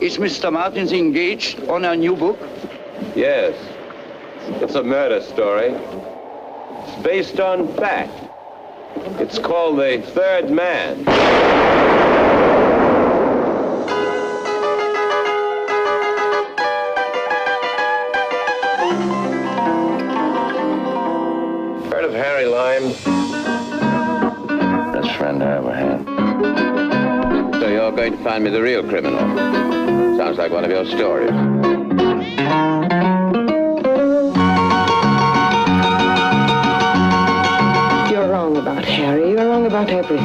Is Mr. Martins engaged on a new book? Yes. It's a murder story. It's based on fact. It's called The Third Man. Heard of Harry Lime? Best friend I ever had. So you're going to find me the real criminal. Sounds like one of your stories. You're wrong about Harry. You're wrong about everything.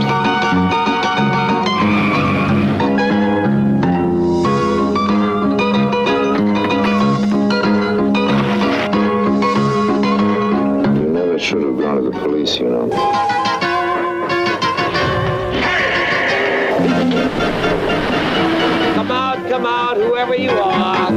You never should have gone to the police, you know. Come out, whoever you are.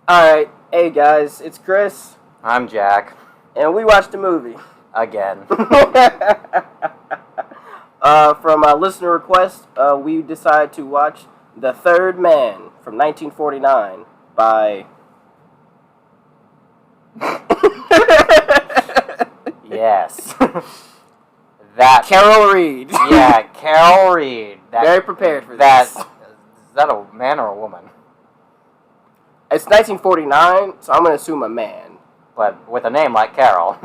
Alright, hey guys, it's Chris, I'm Jack. and we watched a movie. Again. From a listener request, we decided to watch The Third Man from 1949 by... Yes. That... Carol Reed. Yeah, Carol Reed. Very prepared for that, this. Is that a man or a woman? It's 1949, so I'm going to assume a man. But with a name like Carol.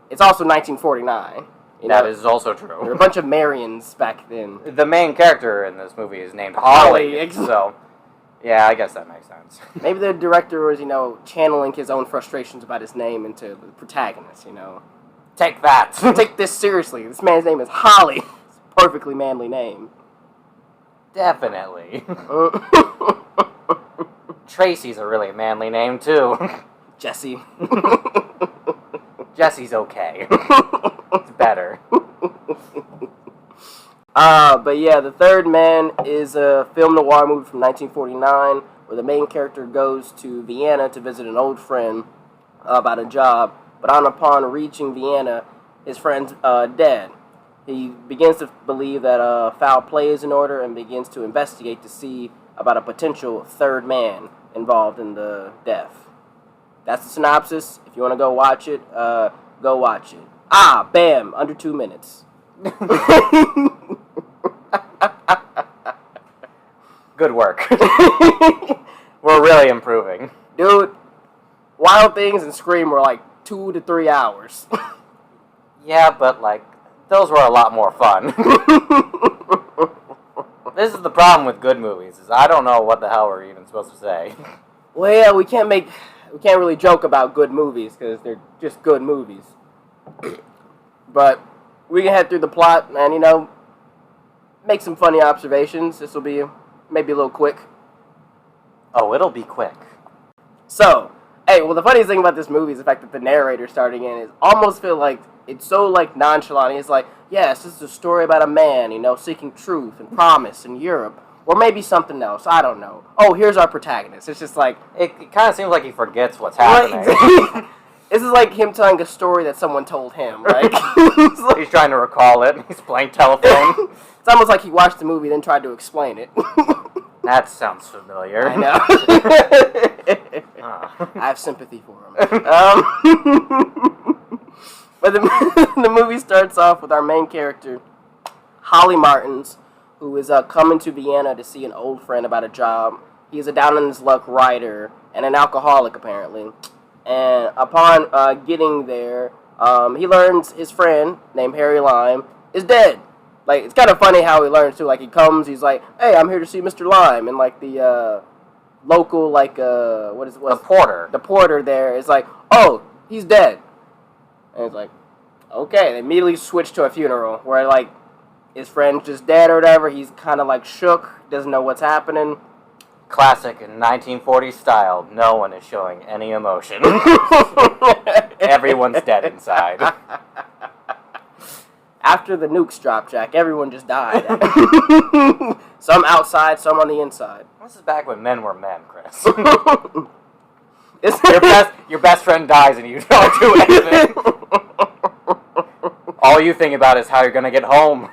It's also 1949. That is also There were true. a bunch of Marians back then. The main character in this movie is named Holly. So, yeah, I guess that makes sense. Maybe the director was, channeling his own frustrations about his name into the protagonist, Take that. Take this seriously. This man's name is Holly. It's a perfectly manly name. Definitely. Tracy's a really manly name, too. Jesse. Jesse's okay. It's better. But yeah, The Third Man is a film noir movie from 1949 where the main character goes to Vienna to visit an old friend about a job. But upon reaching Vienna, his friend's dead. He begins to believe that foul play is in order and begins to investigate to see about a potential third man involved in the death. That's the synopsis. If you want to go watch it, go watch it. Bam! Under 2 minutes. Good work. We're really improving. Dude, Wild Things and Scream were like 2 to 3 hours. Yeah, but, those were a lot more fun. This is the problem with good movies, is I don't know what the hell we're even supposed to say. Well, yeah, we can't really joke about good movies, because they're just good movies. But we can head through the plot and, make some funny observations. This will be maybe a little quick. Oh, it'll be quick. So, the funniest thing about this movie is the fact that the narrator starting in is almost feel like it's so nonchalant. He's like, yes, this is a story about a man, seeking truth and promise in Europe, or maybe something else. I don't know. Oh, here's our protagonist. It's just like It kind of seems like he forgets what's happening. This is like him telling a story that someone told him. He's trying to recall it. He's playing telephone. It's almost like he watched the movie then tried to explain it. That sounds familiar. I know. Oh. I have sympathy for him. But the movie starts off with our main character, Holly Martins, who is coming to Vienna to see an old friend about a job. He's a down-on-his-luck writer and an alcoholic, apparently. And upon getting there, he learns his friend, named Harry Lime, is dead. It's kind of funny how he learns, too. He comes, he's like, hey, I'm here to see Mr. Lime. And, the local, what is it? The porter. The porter there is like, oh, he's dead. And it's like, okay. They immediately switch to a funeral where, his friend's just dead or whatever. He's kind of, shook, doesn't know what's happening. Classic 1940s style. No one is showing any emotion. Everyone's dead inside. After the nukes dropped, Jack, everyone just died. Some outside, some on the inside. This is back when men were men, Chris. your best friend dies and you don't do anything. All you think about is how you're gonna get home.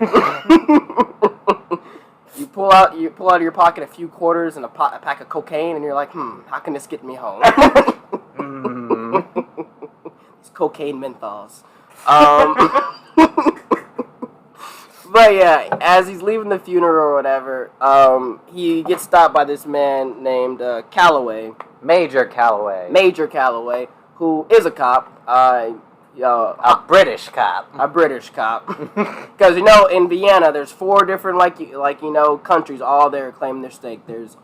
You pull out of your pocket a few quarters and a pack of cocaine, and you're like, how can this get me home? These cocaine menthols. But yeah, as he's leaving the funeral or whatever, he gets stopped by this man named Calloway. Major Calloway, who is a cop. A British cop. A British cop. Because, in Vienna, there's 4 different, countries all there claiming their stake. There's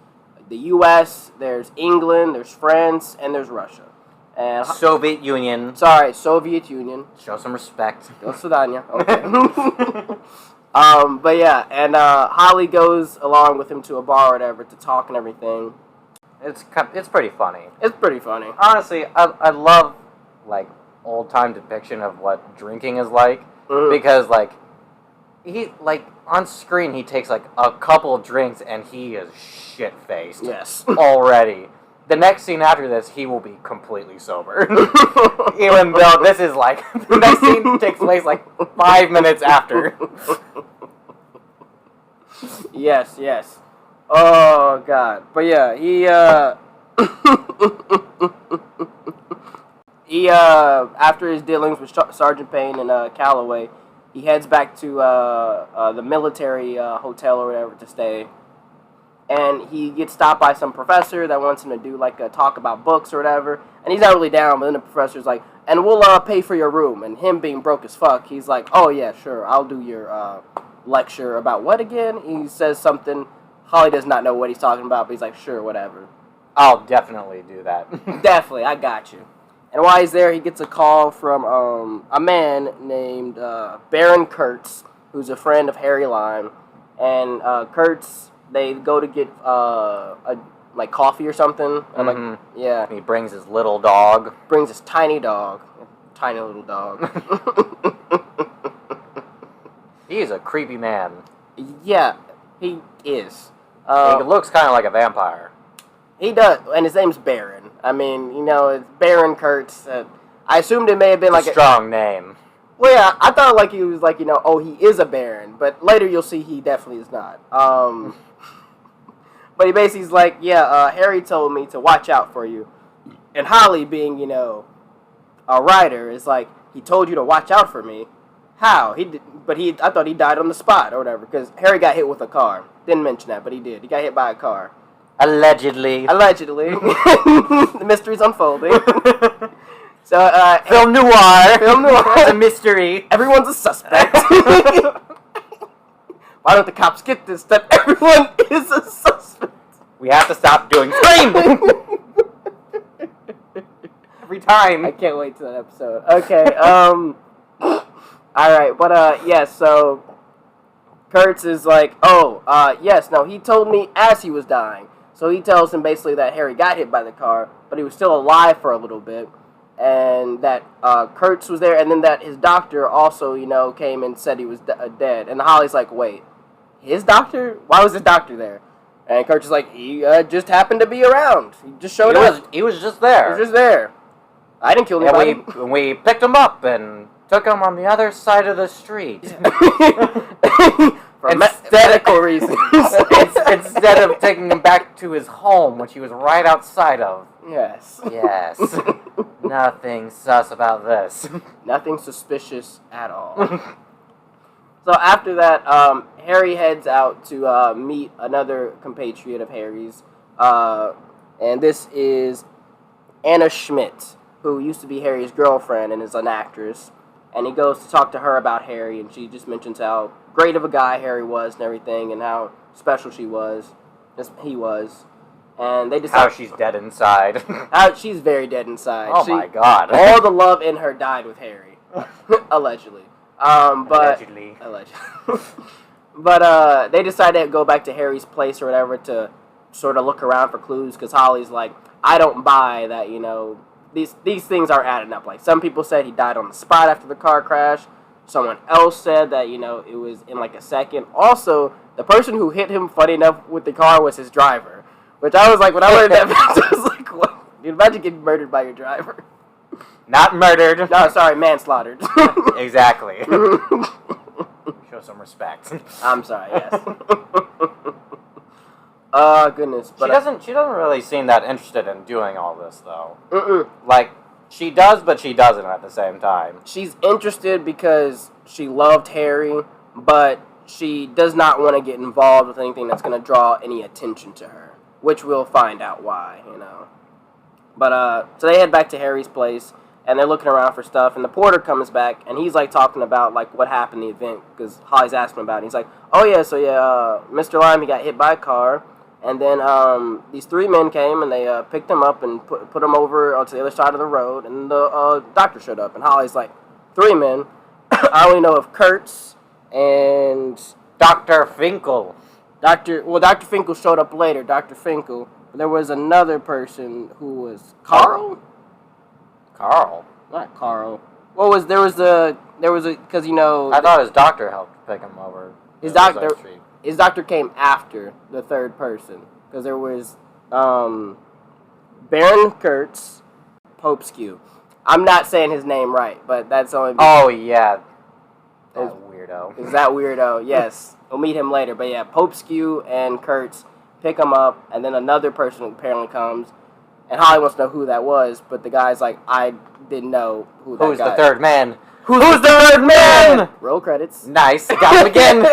the U.S., there's England, there's France, and there's Russia. And Soviet Union. Sorry, Soviet Union. Show some respect. До свидания. Okay. But yeah, and Holly goes along with him to a bar or whatever to talk and everything. It's pretty funny. It's pretty funny. Honestly, I love, old-time depiction of what drinking is like. Mm-hmm. Because, he, on screen, he takes, a couple of drinks and he is shit-faced. Yes. Already. The next scene after this, he will be completely sober. Even though this is, the next scene takes place, 5 minutes after. Yes. Oh, God. But yeah, he after his dealings with Sergeant Payne and Calloway, he heads back to the military hotel or whatever to stay. And he gets stopped by some professor that wants him to do, a talk about books or whatever. And he's not really down, but then the professor's like, and we'll pay for your room. And him being broke as fuck, he's like, oh, yeah, sure, I'll do your lecture about what again? He says something. Holly does not know what he's talking about, but he's like, sure, whatever. I'll definitely do that. Definitely, I got you. And while he's there, he gets a call from a man named Baron Kurtz, who's a friend of Harry Lime. And Kurtz, they go to get coffee or something. And yeah. And he brings his little dog. Brings his tiny dog. Tiny little dog. He's a creepy man. Yeah, he is. He looks kind of like a vampire. He does, and his name's Baron. I mean, it's Baron Kurtz. I assumed it may have been a strong name. Well, yeah, I thought he was he is a Baron, but later you'll see he definitely is not. But he basically is like, Harry told me to watch out for you. And Holly, being, a writer, is like, he told you to watch out for me. How? I thought he died on the spot or whatever, because Harry got hit with a car. Didn't mention that, but he did. He got hit by a car. Allegedly. The mystery's unfolding. So, Film noir. It's a mystery. Everyone's a suspect. Why don't the cops get this, that everyone is a suspect? We have to stop doing Scream! Every time. I can't wait to that episode. Okay, alright, but, so Kurtz is like, he told me as he was dying. So he tells him basically that Harry got hit by the car, but he was still alive for a little bit, and that Kurtz was there, and then that his doctor also, came and said he was dead. And Holly's like, wait, his doctor? Why was his doctor there? And Kurtz is like, he just happened to be around. He just showed up. He was just there. He was just there. I didn't kill anybody. We picked him up and took him on the other side of the street. For medical reasons. Instead of taking him back to his home, which he was right outside of. Yes. Nothing sus about this. Nothing suspicious at all. So after that, Harry heads out to meet another compatriot of Harry's. And this is Anna Schmidt, who used to be Harry's girlfriend and is an actress. And he goes to talk to her about Harry, and she just mentions how great of a guy Harry was and everything, and how special he was. And they decide... How she's dead inside. She's very dead inside. Oh my god. All the love in her died with Harry. Allegedly. Allegedly. But they decide to go back to Harry's place or whatever to sort of look around for clues, because Holly's like, I don't buy that, these things aren't adding up. Like, some people said he died on the spot after the car crash. Someone else said that, it was in like a second. Also, the person who hit him, funny enough, with the car was his driver. Which I was like, when I learned that fact, I was like, what? Dude, imagine getting murdered by your driver. Not murdered. No, sorry, manslaughtered. Exactly. Show some respect. I'm sorry, yes. Goodness. But She doesn't really seem that interested in doing all this, though. Like, she does, but she doesn't at the same time. She's interested because she loved Harry, but she does not want to get involved with anything that's going to draw any attention to her, which we'll find out why, But, so they head back to Harry's place, and they're looking around for stuff, and the porter comes back, and he's, like, talking about, like, what happened in the event, because Holly's asking about it. He's like, oh, yeah, so, Mr. Lime, he got hit by a car, and then these three men came, and they picked him up and put him over onto the other side of the road, and the doctor showed up, and Holly's like, three men? I only know of Kurtz and... Dr. Finkel. Dr. Finkel showed up later, Dr. Finkel. There was another person who was Carl? Carl? Not Carl. Because, I thought his doctor helped pick him over. His doctor came after the third person. Because there was Baron Kurtz, Popescu. I'm not saying his name right, but that's only... Oh, yeah. That weirdo. Is that weirdo? Yes. We'll meet him later. But yeah, Popescu and Kurtz pick him up, and then another person apparently comes, and Holly wants to know who that was, but the guy's like, I didn't know who that Who's guy. the third man? Who's the third man? Roll credits. Nice. Got him again.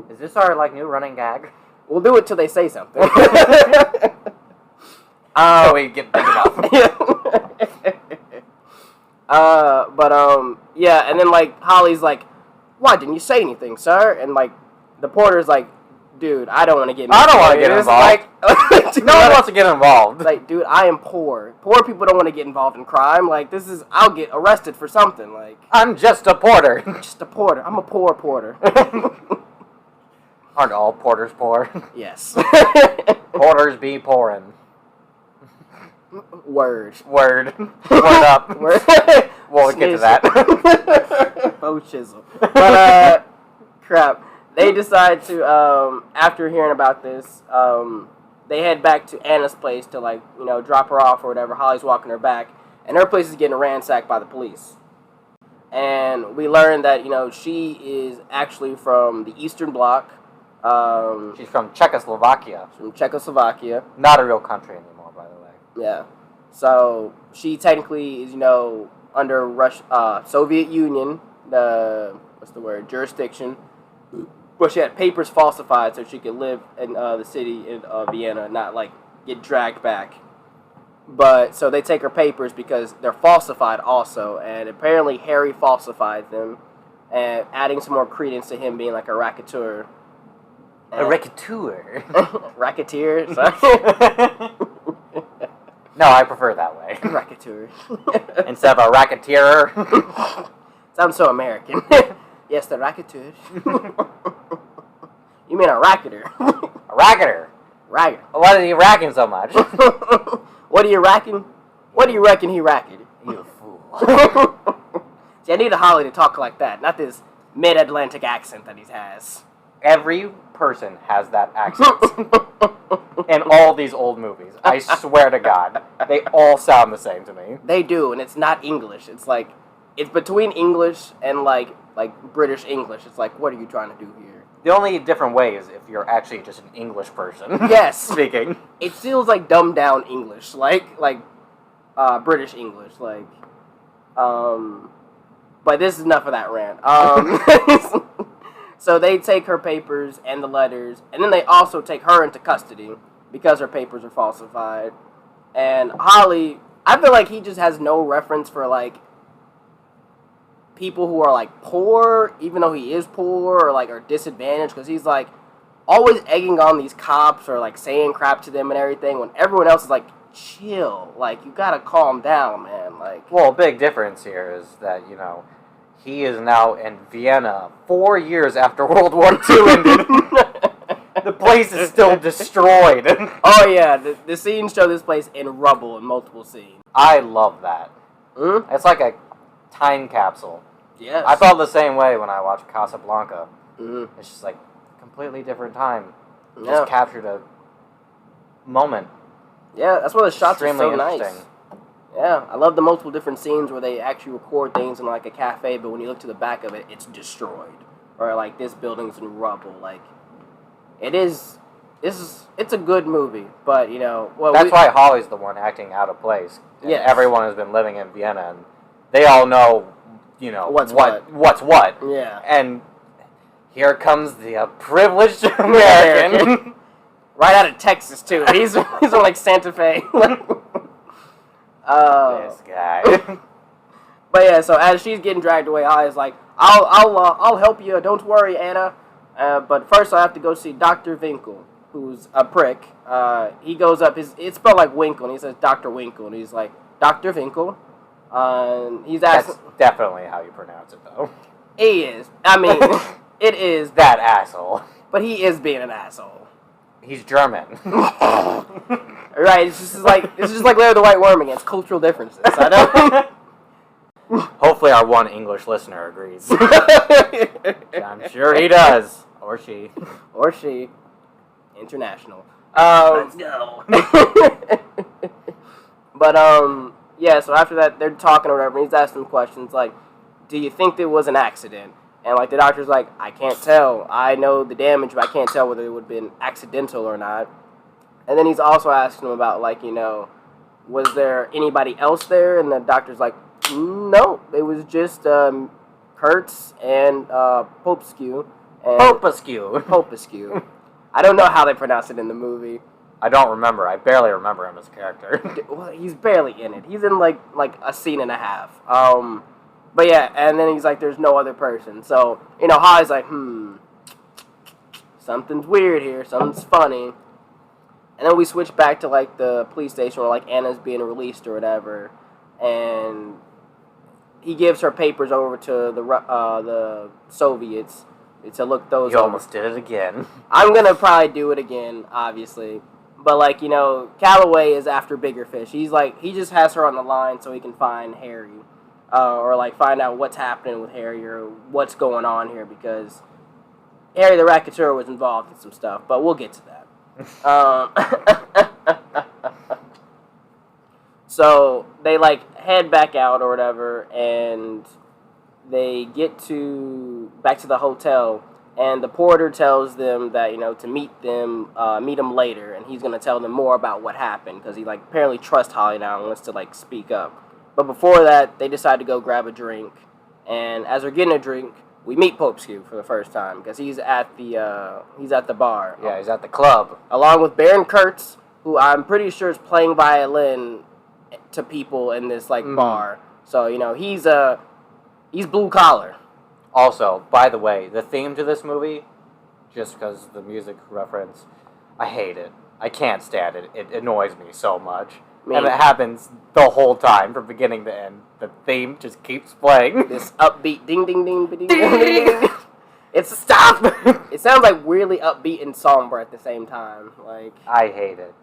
Is this our, like, new running gag? We'll do it till they say something. So we get big enough. Yeah, and then, like, Holly's like, why didn't you say anything, sir? And, like, the porter's like, dude, I don't want to get involved. I don't want to get involved. Like, no one wants to get involved. Like, dude, I am poor. Poor people don't want to get involved in crime. Like, I'll get arrested for something. Like, I'm just a porter. Just a porter. I'm a poor porter. Aren't all porters poor? Yes. Porters be pouring. Word. Word up. Word. We'll get to that. Oh, chisel. But, crap. They decide to, after hearing about this, they head back to Anna's place to, like, drop her off or whatever. Holly's walking her back, and her place is getting ransacked by the police. And we learn that, she is actually from the Eastern Bloc. She's from Czechoslovakia. From Czechoslovakia. Not a real country anymore, by the way. Yeah. So, she technically is, under Soviet Union, jurisdiction. But she had papers falsified so she could live in the city of Vienna, not, like, get dragged back. But, so they take her papers because they're falsified also, and apparently Harry falsified them, and adding some more credence to him being, like, a racketeur. A racketeur? Racketeer? Sorry. No, I prefer that way. Racketeur. Instead of a racketeer. Sounds so American. Yes, the racketeur. You mean a racketer? A racketer. Racketer. Why is he racking so much? What are you racking? What do you reckon he racked? You fool. See, I need a Holly to talk like that, not this mid-Atlantic accent that he has. Every person has that accent. In all these old movies. I swear to God. They all sound the same to me. They do, and it's not English. It's like, it's between English and like British English. It's like, what are you trying to do here? The only different way is if you're actually just an English person. Yes. Speaking. It feels like dumbed down English, like British English, like. But this is enough of that rant. So they take her papers and the letters, and then they also take her into custody because her papers are falsified. And Holly, I feel like he just has no reference for, like, people who are, like, poor, even though he is poor, or, like, are disadvantaged, because he's, like, always egging on these cops or, like, saying crap to them and everything, when everyone else is, like, chill. Like, you gotta calm down, man. Like, well, a big difference here is that, he is now in Vienna 4 years after World War II ended. The place is still destroyed. Oh, yeah. The scenes show this place in rubble in multiple scenes. I love that. Mm-hmm. It's like a time capsule. Yes. I felt the same way when I watched Casablanca. Mm-hmm. It's just like a completely different time. Yeah. Just captured a moment. Yeah, that's why the shots are so nice. Interesting. Yeah, I love the multiple different scenes where they actually record things in like a cafe, but when you look to the back of it, it's destroyed. Or like this building's in rubble. Like it's a good movie, but you know, that's why Holly's the one acting out of place. Yeah, everyone has been living in Vienna, and they all know, you know, what's what. Yeah, and here comes the privileged American, right out of Texas too. He's from like Santa Fe. This guy. But yeah, so as she's getting dragged away, Holly's like, I'll help you. Don't worry, Anna. But first, I have to go see Dr. Winkle, who's a prick. He goes up. It's spelled like Winkle, and he says Dr. Winkle, and he's like, Dr. Winkle. He's asking. That's definitely how you pronounce it, though. He is. I mean, it is that asshole. But he is being an asshole. He's German. Right. It's just like Larry the White Worm against cultural differences. I don't. Hopefully our one English listener agrees. I'm sure he does. Or she. Or she. International. Let's go. But, yeah, so after that, they're talking or whatever, and he's asking questions like, do you think it was an accident? And, like, the doctor's like, I can't tell. I know the damage, but I can't tell whether it would have been accidental or not. And then he's also asking him about, like, you know, was there anybody else there? And the doctor's like, no, it was just Kurtz and Popescu. Popescu. I don't know how they pronounce it in the movie. I don't remember. I barely remember him as a character. Well, he's barely in it. He's in like a scene and a half. But yeah, and then he's like, there's no other person. So, you know, Holly's like, something's weird here. Something's funny. And then we switch back to like the police station where like Anna's being released or whatever, and he gives her papers over to the Soviets to look those You over. almost did it again. I'm gonna probably do it again, obviously. But like, you know, Calloway is after bigger fish. He just has her on the line so he can find Harry, or like find out what's happening with Harry or what's going on here, because Harry the Racketeer was involved in some stuff. But we'll get to that. So they like head back out or whatever, and they get back to the hotel, and the porter tells them that, you know, to meet them later, and he's gonna tell them more about what happened, because he like apparently trusts Holly now and wants to like speak up. But before that, they decide to go grab a drink, and as they're getting a drink, we meet Popescu for the first time, because he's at the bar. Yeah, he's at the club. Along with Baron Kurtz, who I'm pretty sure is playing violin to people in this like bar. So, you know, he's blue collar. Also, by the way, the theme to this movie, just because the music reference, I hate it. I can't stand it. It annoys me so much. And it happens the whole time from beginning to end. The theme just keeps playing. This upbeat ding ding ding ding ding ding ding. It sounds like weirdly upbeat and somber at the same time. Like, I hate it.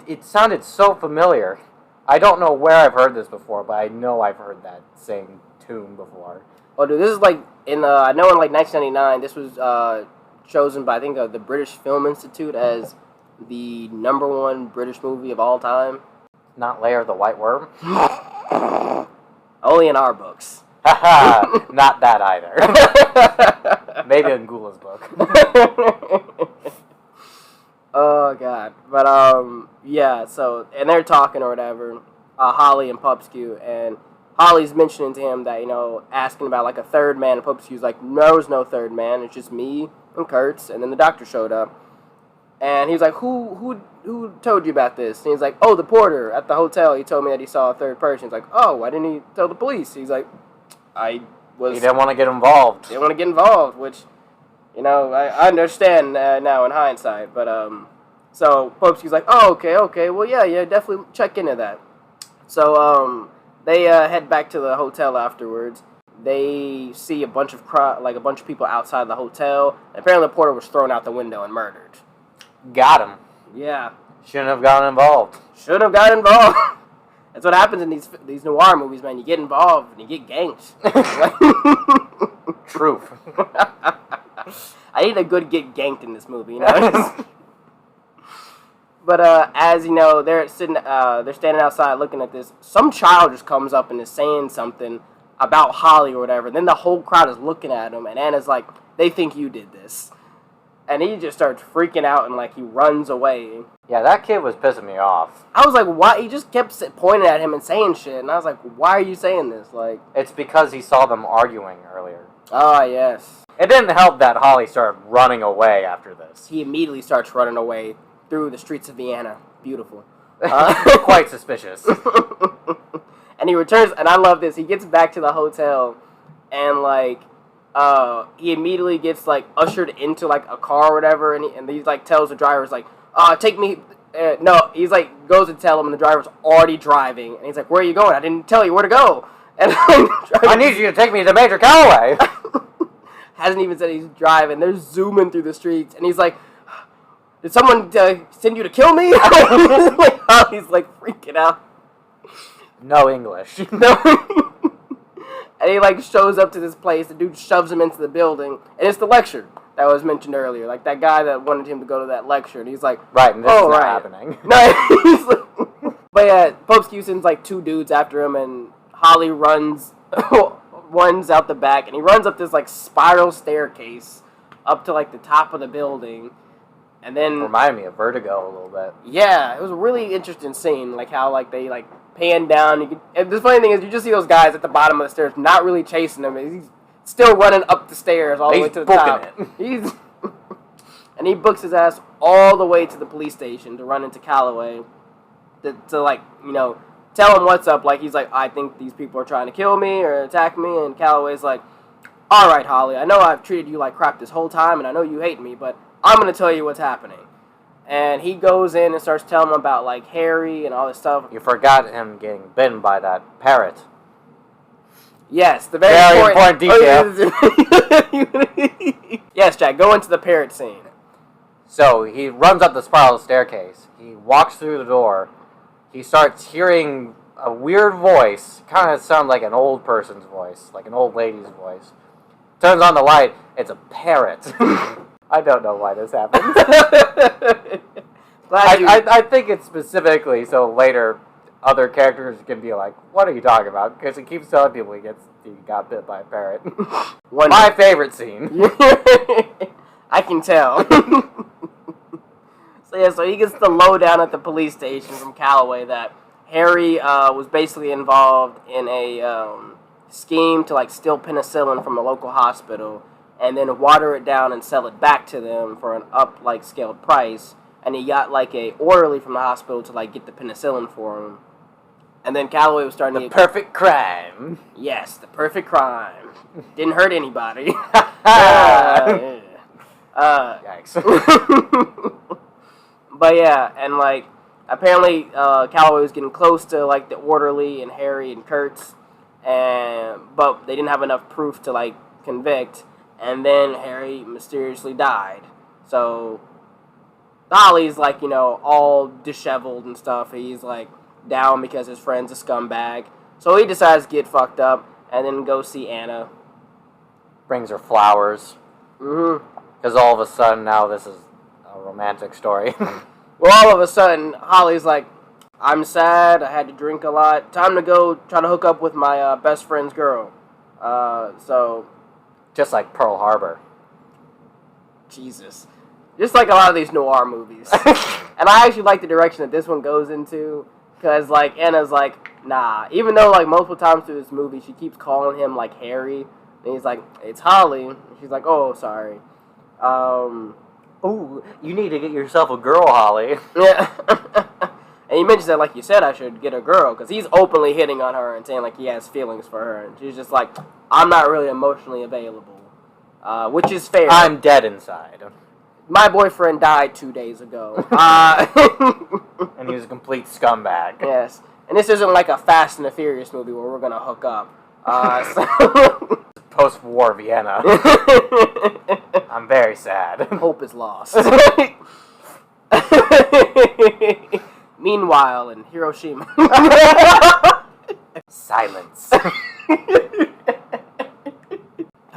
It sounded so familiar. I don't know where I've heard this before, but I know I've heard that same tune before. Oh, dude, this is like I know in like 1999, this was chosen by I think the British Film Institute as the #1 British movie of all time. Not Lair the White Worm? Only in our books. Haha, not that either. Maybe in Gula's book. Oh god. But yeah, so and they're talking or whatever, Holly and Popescu, and Holly's mentioning to him that, you know, asking about like a third man, and Popescu's like, no, there's no third man, it's just me and Kurtz, and then the doctor showed up. And he was like, who told you about this? And he's like, oh, the porter at the hotel, he told me that he saw a third person. He's like, oh, why didn't he tell the police? He's like, he didn't want to get involved. Didn't want to get involved, which, you know, I understand now in hindsight. But, so Popescu's like, oh, okay, well, yeah, definitely check into that. So, they head back to the hotel afterwards. They see a bunch of people outside the hotel. And apparently the porter was thrown out the window and murdered. Got him. Yeah. Shouldn't have gotten involved. That's what happens in these noir movies, man. You get involved and you get ganked. Truth. I need a good get ganked in this movie, you know. But as you know, they're standing outside looking at this. Some child just comes up and is saying something about Holly or whatever. Then the whole crowd is looking at him, and Anna's like, "They think you did this," and he just starts freaking out and like he runs away. Yeah, that kid was pissing me off. I was like, "Why?" He just kept pointing at him and saying shit, and I was like, "Why are you saying this?" Like, it's because he saw them arguing earlier. Ah, yes. It didn't help that Holly started running away after this. He immediately starts running away through the streets of Vienna. Beautiful. Quite suspicious. And he returns, and I love this. He gets back to the hotel, and like, he immediately gets like ushered into like a car or whatever, and he like tells the driver, like, take me. No, he's like goes to tell him, and the driver's already driving, and he's like, "Where are you going? I didn't tell you where to go." And I need you to take me to Major Calloway. Hasn't even said he's driving. They're zooming through the streets, and he's like, "Did someone send you to kill me?" Like, he's like freaking out. No English. No. And he like shows up to this place. The dude shoves him into the building, and it's the lecture that was mentioned earlier. Like that guy that wanted him to go to that lecture, and he's like, "Right, and this is not happening." No, he's like, but yeah, Pope sends like two dudes after him, and Holly runs out the back, and he runs up this like spiral staircase up to like the top of the building, and then reminded me of Vertigo a little bit. Yeah, it was a really interesting scene, like how like they like pan down. And the funny thing is, you just see those guys at the bottom of the stairs, not really chasing him. He's still running up the stairs all the way to the top. And he books his ass all the way to the police station to run into Calloway to like, you know, tell him what's up. Like, he's like, "I think these people are trying to kill me or attack me," and Calloway's like, "All right, Holly, I know I've treated you like crap this whole time, and I know you hate me, but I'm going to tell you what's happening." And he goes in and starts telling him about, like, Harry and all this stuff. You forgot him getting bitten by that parrot. Yes, the very important detail. Yes, Jack, go into the parrot scene. So, he runs up the spiral staircase. He walks through the door. He starts hearing a weird voice. Kind of sounds like an old person's voice, like an old lady's voice. Turns on the light. It's a parrot. I don't know why this happens. I think it's specifically so later other characters can be like, "What are you talking about?" Because he keeps telling people he got bit by a parrot. My favorite scene. I can tell. So he gets the lowdown at the police station from Calloway that Harry was basically involved in a scheme to like steal penicillin from a local hospital and then water it down and sell it back to them for an scaled price. And he got like a orderly from the hospital to like get the penicillin for him. And then Calloway was starting to get perfect crime. Yes, the perfect crime. Didn't hurt anybody. Yikes. But yeah, and like apparently Calloway was getting close to like the orderly and Harry and Kurtz, but they didn't have enough proof to like convict. And then Harry mysteriously died. So Holly's like, you know, all disheveled and stuff. He's like down because his friend's a scumbag. So he decides to get fucked up and then go see Anna. Brings her flowers. Mm-hmm. Because all of a sudden now this is a romantic story. Well, all of a sudden Holly's like, "I'm sad. I had to drink a lot. Time to go try to hook up with my best friend's girl." So just like Pearl Harbor. Jesus. Just like a lot of these noir movies. And I actually like the direction that this one goes into, because like Anna's like, "Nah," even though like multiple times through this movie she keeps calling him like Harry, and he's like, "It's Holly," and she's like, "Oh, sorry." Ooh, you need to get yourself a girl, Holly. Yeah. And he mentions that, like you said, I should get a girl, because he's openly hitting on her and saying like he has feelings for her, and she's just like, "I'm not really emotionally available," which is fair. I'm dead inside. My boyfriend died 2 days ago. And he was a complete scumbag. Yes. And this isn't like a Fast and the Furious movie where we're going to hook up. Post-war Vienna. I'm very sad. Hope is lost. Meanwhile, in Hiroshima. Silence.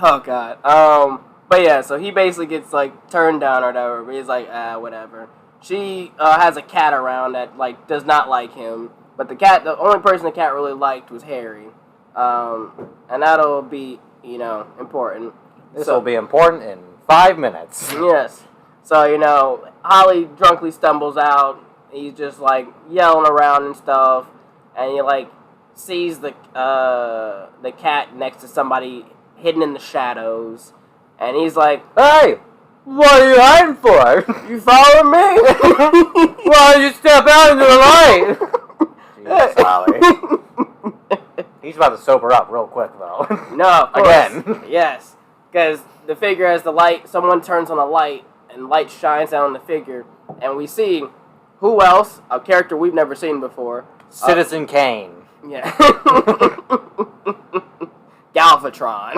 Oh god. But yeah, so he basically gets like turned down or whatever. But he's like, whatever. She has a cat around that like does not like him. But the only person the cat really liked was Harry. And that'll be, important. This will be important in 5 minutes. Yes. So, Holly drunkenly stumbles out. He's just like yelling around and stuff. And he like sees the cat next to somebody hidden in the shadows. And he's like, "Hey, what are you hiding for? You follow me? Why don't you step out into the light?" Jesus, Holly. He's about to sober up real quick, though. No, of course. Again. Yes. Because the figure has the light, someone turns on a light, and light shines down on the figure. And we see, who else? A character we've never seen before. Citizen Kane. Yeah. Galvatron.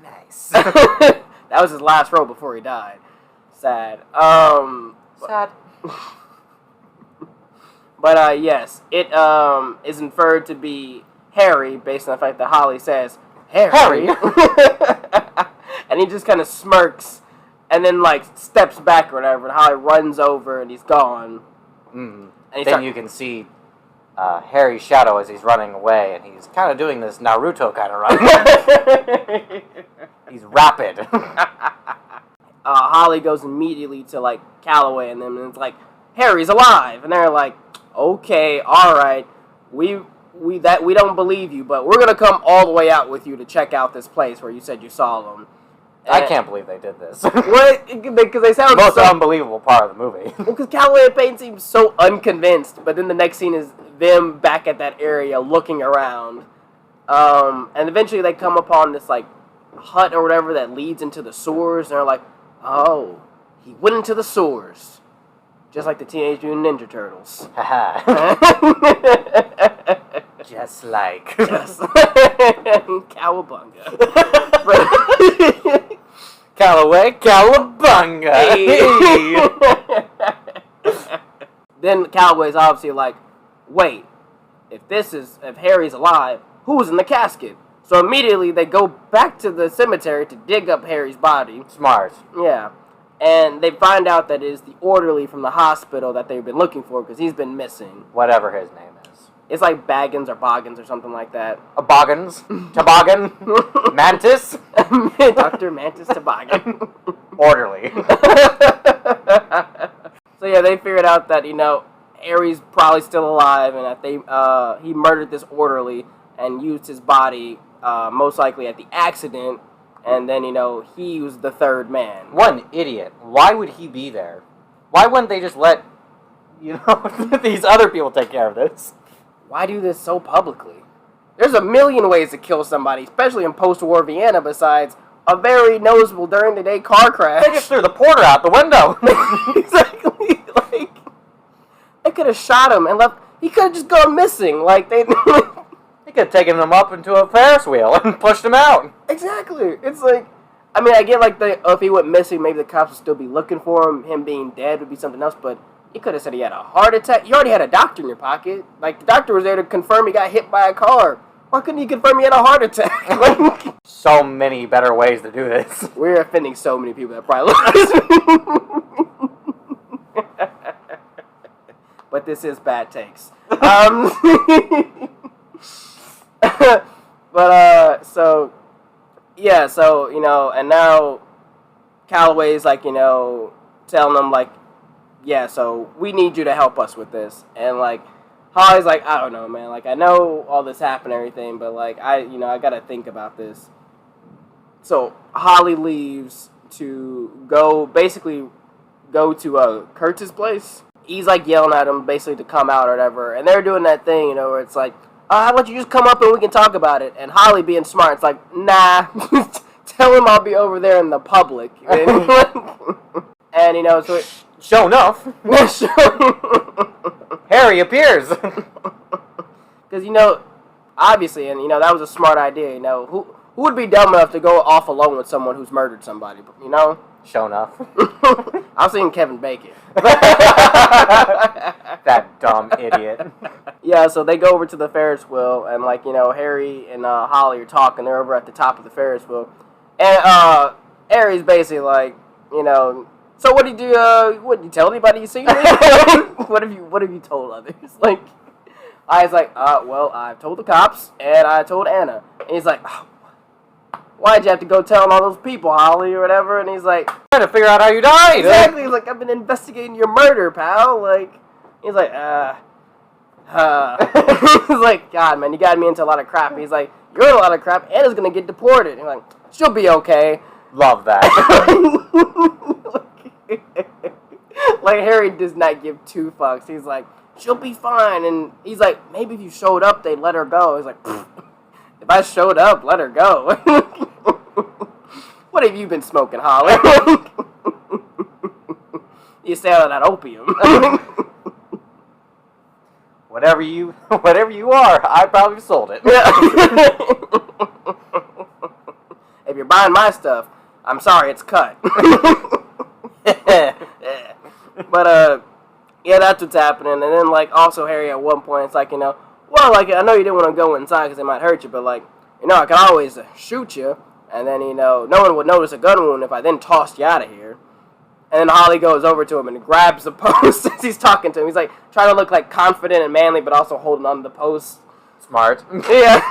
Nice. That was his last role before he died. Sad. Sad. But yes, it is inferred to be Harry based on the fact that Holly says, Harry. And he just kind of smirks and then like steps back or whatever, and Holly runs over and he's gone. Mm. And then you can see Harry's shadow as he's running away, and he's kind of doing this Naruto kind of run. He's rapid. Holly goes immediately to like Calloway and them, and it's like, Harry's alive, and they're like, okay, all right, we don't believe you, but we're gonna come all the way out with you to check out this place where you said you saw them. And I can't believe they did this. What? Because they sound most so unbelievable part of the movie. Well, because Calloway and Payne seems so unconvinced, but then the next scene is them back at that area looking around, and eventually they come upon this like hut or whatever that leads into the sewers, and they're like, oh, he went into the sewers. Just like the Teenage Mutant Ninja Turtles. Haha. Just like. Cowabunga. Callaway, Cowabunga. Hey. Then Callaway's obviously like, wait, if Harry's alive, who's in the casket? So immediately they go back to the cemetery to dig up Harry's body. Smart. Yeah. And they find out that it is the orderly from the hospital that they've been looking for because he's been missing. Whatever his name is. It's like Baggins or Boggins or something like that. A Boggins? Toboggan? Mantis? Dr. Mantis Toboggan. Orderly. So yeah, they figured out that, Harry's probably still alive and that he murdered this orderly and used his body most likely at the accident. And then, he was the third man. What an idiot. Why would he be there? Why wouldn't they just let, these other people take care of this? Why do this so publicly? There's a million ways to kill somebody, especially in post-war Vienna, besides a very noticeable during-the-day car crash. They just threw the porter out the window. Exactly. Like, they could have shot him and left. He could have just gone missing. Like, they... They could have taken him up into a Ferris wheel and pushed him out. Exactly. It's like, I get like if he went missing, maybe the cops would still be looking for him. Him being dead would be something else, but you could have said he had a heart attack. You already had a doctor in your pocket. Like, the doctor was there to confirm he got hit by a car. Why couldn't he confirm he had a heart attack? Like, so many better ways to do this. We're offending so many people that probably look at this. But this is bad takes. But, and now Calloway's like, telling them, like, yeah, so we need you to help us with this. And, like, Holly's like, I don't know, man. Like, I know all this happened and everything, but, like, I gotta think about this. So Holly leaves to go to Kurtz's place. He's, like, yelling at him basically to come out or whatever. And they're doing that thing, where it's like, how about you just come up and we can talk about it? And Holly being smart, it's like, nah, tell him I'll be over there in the public. And, so... Sure enough. Harry appears. Because, obviously, and, that was a smart idea, who would be dumb enough to go off alone with someone who's murdered somebody, shown up. I've seen Kevin Bacon. That dumb idiot. Yeah, so they go over to the Ferris wheel, and like Harry and Holly are talking. They're over at the top of the Ferris wheel, and Harry's basically like, so what did you what did you tell anybody you seen me? what have you told others? Like, I was like, well, I've told the cops and I told Anna, and he's like, oh, why'd you have to go telling all those people, Holly, or whatever? And he's like, Trying to figure out how you died. exactly. He's like, I've been investigating your murder, pal. Like, he's like, he's like, God, man, you got me into a lot of crap. He's like, you're in a lot of crap. Anna's gonna get deported. He's like, she'll be okay. Love that. Like, Harry does not give two fucks. He's like, she'll be fine. And he's like, maybe if you showed up, they'd let her go. He's like, if I showed up, let her go. What have you been smoking, Holly? You stay out of that opium. Whatever you are, I probably sold it. Yeah. If you're buying my stuff, I'm sorry, it's cut. But, yeah, that's what's happening. And then, like, also Harry at one point, it's like, well, like, I know you didn't want to go inside because they might hurt you, but, like, I can always shoot you, and then, no one would notice a gun wound if I then tossed you out of here. And then Holly goes over to him and grabs the post as he's talking to him. He's, like, trying to look, like, confident and manly, but also holding on to the post. Smart. Yeah.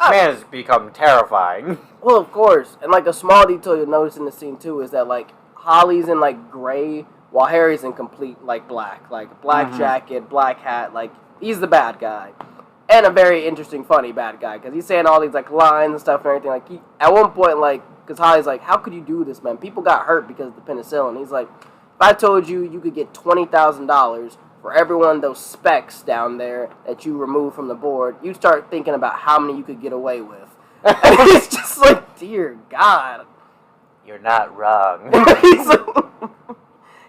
Man has become terrifying. Well, of course. And, like, a small detail you'll notice in the scene, too, is that, like, Holly's in, like, gray, while Harry's in complete, like, black. Like, black jacket, black hat. Like, he's the bad guy. And a very interesting, funny bad guy. Because he's saying all these, like, lines and stuff and everything. Like, at one point, like, because Holly's like, how could you do this, man? People got hurt because of the penicillin. He's like, if I told you you could get $20,000 for every one of those specks down there that you remove from the board, you'd start thinking about how many you could get away with. And it's just like, dear God. You're not wrong.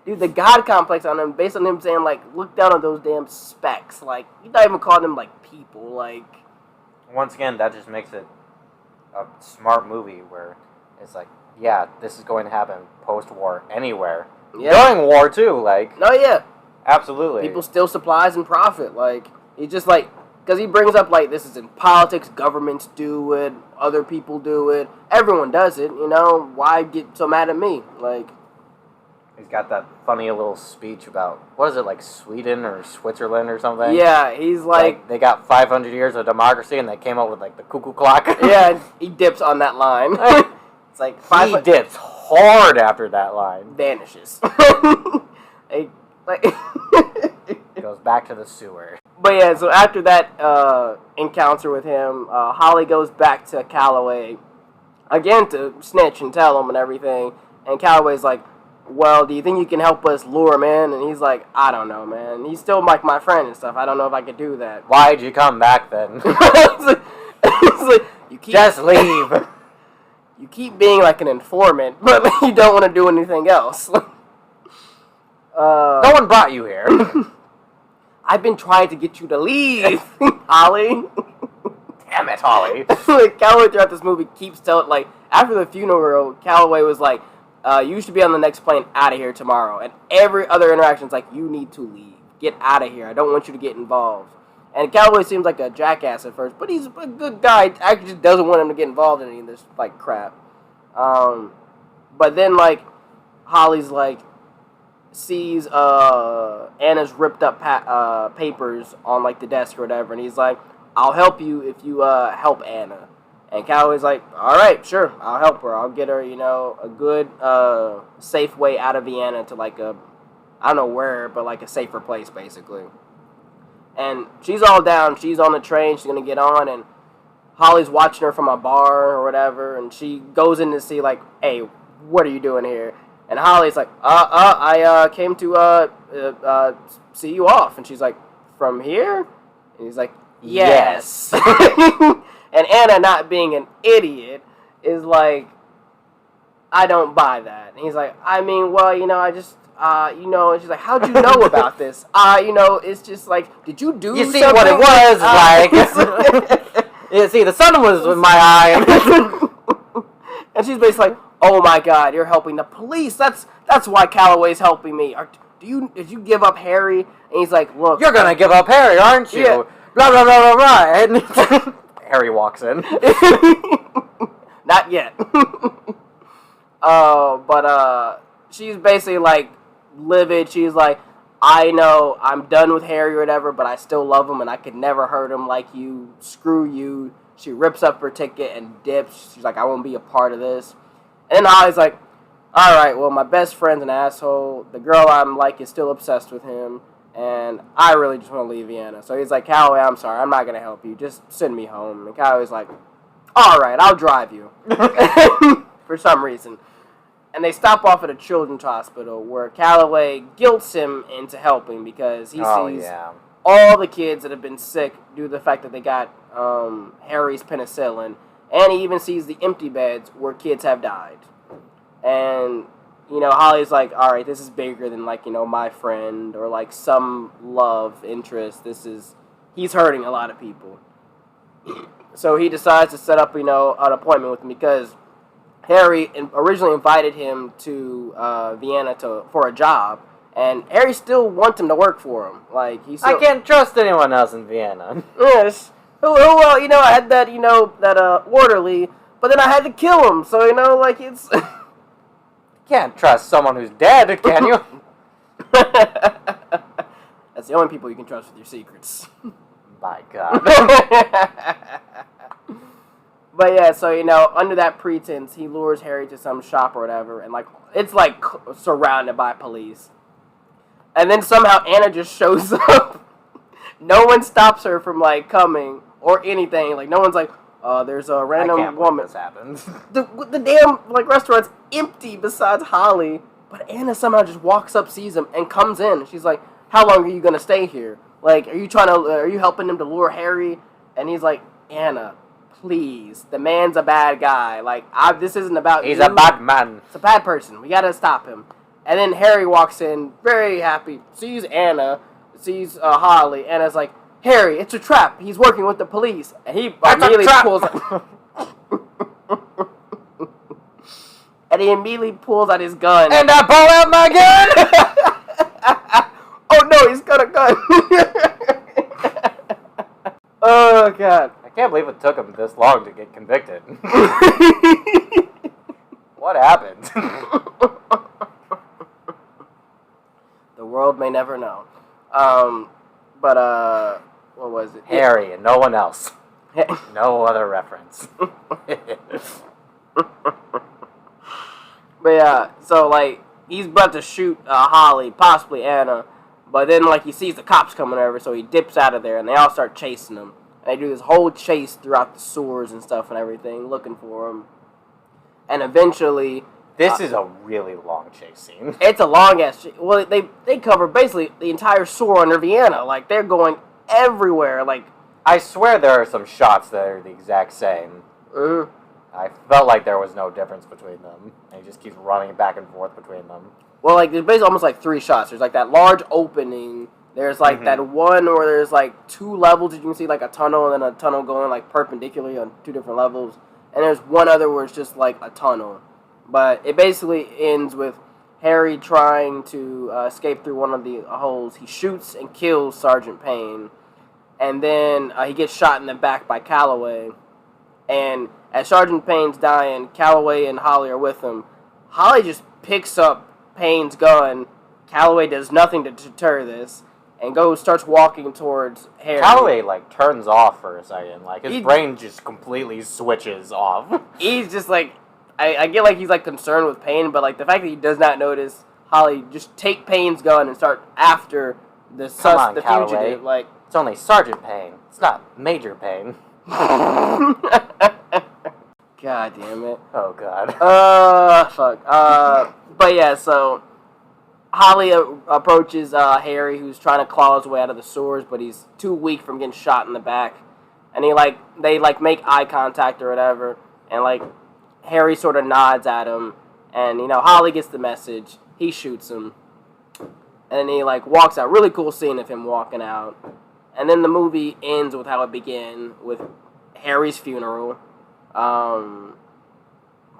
Dude, the God complex on him, based on him saying, like, look down on those damn specks. Like, you're not even calling them, like, people. Like, Once again, that just makes it a smart movie where it's like, yeah, this is going to happen post-war anywhere. Yeah. During war, too, like. no, yeah. Absolutely. People steal supplies and profit. Like, he just, like, because he brings up, like, this is in politics, governments do it, other people do it, everyone does it, why get so mad at me? Like, he's got that funny little speech about, what is it, like Sweden or Switzerland or something? yeah, he's like they got 500 years of democracy and they came up with, like, the cuckoo clock. yeah, he dips on that line. It's like, He dips hard after that line. vanishes. Like, Goes back to the sewer. but yeah, so after that encounter with him, Holly goes back to Calloway again to snitch and tell him and everything. And Calloway's like, well, do you think you can help us lure him in? And he's like, I don't know, man. He's still like my friend and stuff. I don't know if I could do that. Why'd you come back then? It's like, you keep, Just leave. you keep being like an informant, but you don't want to do anything else. No one brought you here. I've been trying to get you to leave, Holly. Damn it, Holly. Like, Calloway throughout this movie keeps telling, like, after the funeral, Calloway was like, you should be on the next plane out of here tomorrow. And every other interaction's like, you need to leave. Get out of here. I don't want you to get involved. And Calloway seems like a jackass at first, but he's a good guy. Actually just doesn't want him to get involved in any of this, like, crap. But then, like, Holly's, like, sees Anna's ripped up papers on, like, the desk or whatever, and he's like, I'll help you if you help Anna. And Calloway's like, all right, sure, I'll help her. I'll get her, a good, safe way out of Vienna to, like, I don't know where, but, like, a safer place, basically. And she's all down. She's on the train. She's going to get on, and Holly's watching her from a bar or whatever, and she goes in to see, like, hey, what are you doing here? And Holly's like, I came to see you off. And she's like, from here? And he's like, yes. And Anna, not being an idiot, is like, I don't buy that. And he's like, I mean, well, I just, and she's like, how'd you know about this? It's just like, did you do something? You see what it was like. You see, the sun was in my eye. And she's basically like, oh my God, you're helping the police. That's why Calloway's helping me. Did you give up Harry? And he's like, look, you're gonna give up Harry, aren't you? Yeah. Blah blah blah blah blah. And Harry walks in. Not yet. But she's basically like livid. She's like, I know I'm done with Harry or whatever, but I still love him and I could never hurt him like you. Screw you. She rips up her ticket and dips. She's like, I won't be a part of this. And then Holly's like, all right, well, my best friend's an asshole. The girl I'm like is still obsessed with him. And I really just want to leave Vienna. So he's like, Calloway, I'm sorry. I'm not going to help you. Just send me home. And Calloway's like, all right, I'll drive you. For some reason. And they stop off at a children's hospital where Calloway guilts him into helping because he sees all the kids that have been sick due to the fact that they got Harry's penicillin. And he even sees the empty beds where kids have died. And, Holly's like, all right, this is bigger than, like, my friend or, like, some love interest. He's hurting a lot of people. So he decides to set up, an appointment with him because Harry originally invited him to Vienna for a job. And Harry still wants him to work for him. Like, I can't trust anyone else in Vienna. Yes. I had that, that orderly, but then I had to kill him. So, it's... Can't trust someone who's dead, can you? That's the only people you can trust with your secrets. My God. But yeah, so, under that pretense, he lures Harry to some shop or whatever, and, like, it's, like, surrounded by police. And then somehow Anna just shows up. No one stops her from, like, coming or anything. Like, no one's like, there's a random woman. This happens. The damn, like, restaurant's empty besides Holly. But Anna somehow just walks up, sees him, and comes in. She's like, how long are you going to stay here? Like, are you helping him to lure Harry? And he's like, Anna, please. The man's a bad guy. Like, this isn't about He's you. a bad man. It's a bad person. We got to stop him. And then Harry walks in, very happy, sees Anna, sees Holly. Anna's like, Harry, it's a trap. He's working with the police. And he immediately pulls out... And he immediately pulls out his gun. And I pull out my gun! Oh no, he's got a gun! Oh God. I can't believe it took him this long to get convicted. What happened? The world may never know. What was it? Harry and no one else. No other reference. But yeah, so, like, he's about to shoot Holly, possibly Anna, but then, like, he sees the cops coming over, so he dips out of there, and they all start chasing him. And they do this whole chase throughout the sewers and stuff and everything, looking for him. And eventually... This is a really long chase scene. It's a long-ass chase. Well, they cover basically the entire sewer under Vienna. Like, they're going everywhere. Like, I swear there are some shots that are the exact same. I felt like there was no difference between them. And he just keeps running back and forth between them. Well, like, there's basically almost like 3 shots. There's, like, that large opening. There's, like, that one where there's, like, 2 levels. You can see, like, a tunnel and then a tunnel going, like, perpendicularly on 2 different levels. And there's one other where it's just, like, a tunnel. But it basically ends with Harry trying to escape through one of the holes. He shoots and kills Sergeant Payne. And then he gets shot in the back by Calloway. And as Sergeant Payne's dying, Calloway and Holly are with him. Holly just picks up Payne's gun. Calloway does nothing to deter this. And starts walking towards Harry. Calloway, like, turns off for a second. Like, his brain just completely switches off. He's just, like... I get, like, he's, like, concerned with Payne, but, like, the fact that he does not notice Holly just take Payne's gun and start after the fugitive, like... It's only Sergeant Payne. It's not Major Payne. God damn it. Oh, God. Fuck. But, yeah, so... Holly approaches Harry, who's trying to claw his way out of the sewers, but he's too weak from getting shot in the back. And they make eye contact or whatever, and, like... Harry sort of nods at him, and, Holly gets the message. He shoots him. And then he, like, walks out. Really cool scene of him walking out. And then the movie ends with how it began, with Harry's funeral.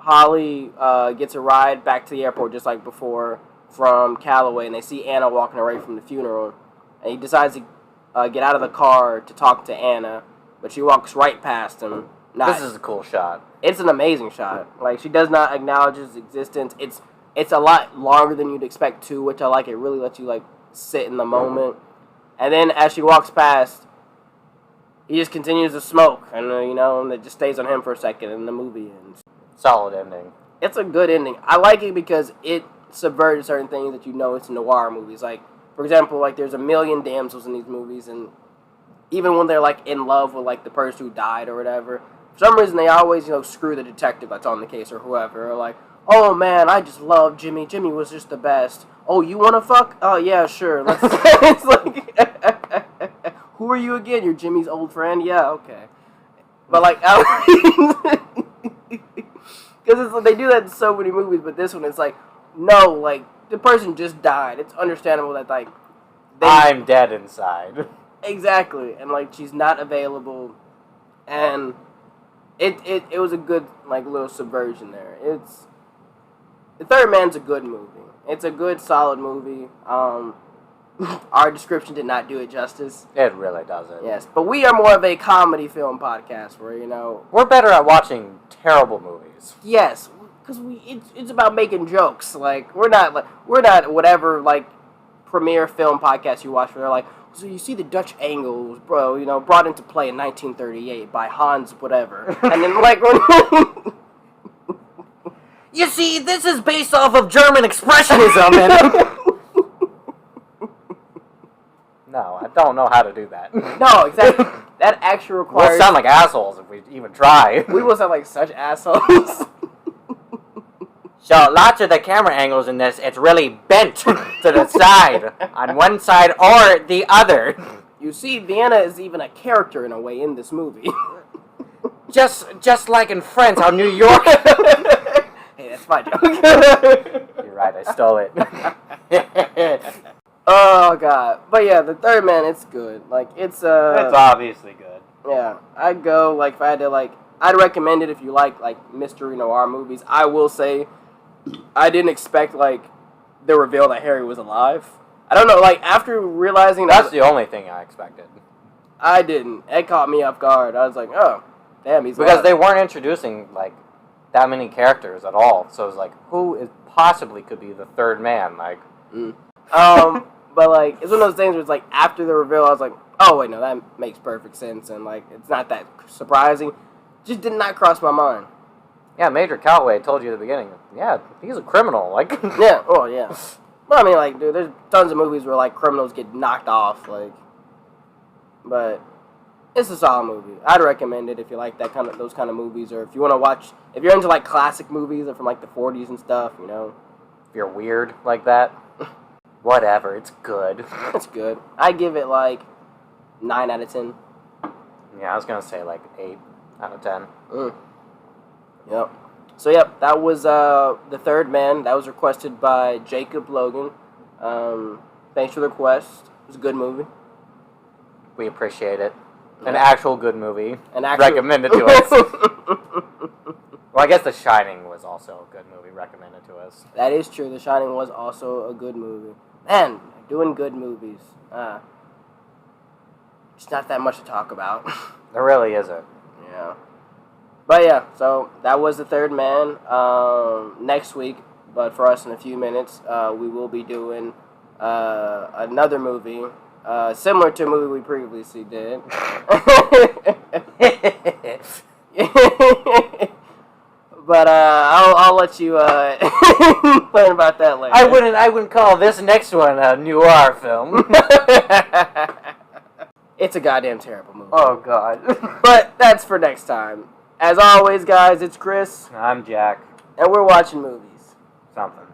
Holly gets a ride back to the airport just like before from Calloway, and they see Anna walking away from the funeral. And he decides to get out of the car to talk to Anna, but she walks right past him. This is a cool shot. It's an amazing shot. Like, she does not acknowledge his existence. It's a lot longer than you'd expect to, which I like. It really lets you, like, sit in the moment. And then as she walks past, he just continues to smoke, and and it just stays on him for a second, and the movie ends. Solid ending. It's a good ending. I like it because it subverted certain things that it's noir movies. Like, for example, like, there's a million damsels in these movies, and even when they're, like, in love with, like, the person who died or whatever, for some reason they always, screw the detective that's on the case or whoever. Or like, oh man, I just love Jimmy. Jimmy was just the best. Oh, you want to fuck? Oh, yeah, sure. Let's. It's like, who are you again? You're Jimmy's old friend? Yeah, okay. But, like, because they do that in so many movies, but this one, it's like, no, like, the person just died. It's understandable that, like, I'm dead inside. Exactly. And, like, she's not available. And it was a good, like, little subversion there. The Third Man's a good movie. It's a good, solid movie. Our description did not do it justice. It really doesn't. Yes, but we are more of a comedy film podcast where, we're better at watching terrible movies. Yes, because it's about making jokes. Like, we're not whatever, like, premiere film podcast you watch where they're like, so you see the Dutch angle, bro, brought into play in 1938 by Hans whatever. And then, like, you see, this is based off of German Expressionism. And no, I don't know how to do that. No, exactly. That actually requires... We'll sound like assholes if we even try. We will sound like such assholes. So, lots of the camera angles in this, it's really bent to the side, on one side or the other. You see, Vienna is even a character in a way in this movie. Just like in Friends, how New York... Hey, that's my joke. You're right, I stole it. Oh, God. But yeah, The Third Man, it's good. Like, it's obviously good. Yeah. I'd go, like, if I had to, like... I'd recommend it if you like mystery noir movies. I will say, I didn't expect, like, the reveal that Harry was alive. I don't know, like, after realizing... That's the only thing I expected. I didn't. It caught me off guard. I was like, oh, damn, he's alive. Because they weren't introducing, like, that many characters at all. So it was like, who possibly could be the third man? Like... But, like, it's one of those things where it's, like, after the reveal, I was like, oh, wait, no, that makes perfect sense, and, like, it's not that surprising. Just did not cross my mind. Yeah, Major Calloway told you at the beginning, yeah, he's a criminal, like... Yeah, oh, yeah. Well, I mean, like, dude, there's tons of movies where, like, criminals get knocked off, like... But it's a solid movie. I'd recommend it if you like those kind of movies, or if you want to watch... If you're into, like, classic movies or from, like, the 40s and stuff, If you're weird like that... Whatever, it's good. It's good. I give it, like, 9 out of 10. Yeah, I was going to say, like, 8 out of 10. Yep. So, yep, that was The Third Man. That was requested by Jacob Logan. Thanks for the request. It was a good movie. We appreciate it. An actual good movie. Recommended to us. Well, I guess The Shining was also a good movie recommended to us. That is true. The Shining was also a good movie. Man, doing good movies. It's not that much to talk about. There really isn't. Yeah. But yeah, so that was The Third Man. Next week, but for us in a few minutes, we will be doing another movie similar to a movie we previously did. But I'll let you learn about that later. I wouldn't call this next one a noir film. It's a goddamn terrible movie. Oh God. But that's for next time. As always, guys, it's Chris. I'm Jack. And we're watching movies. Something.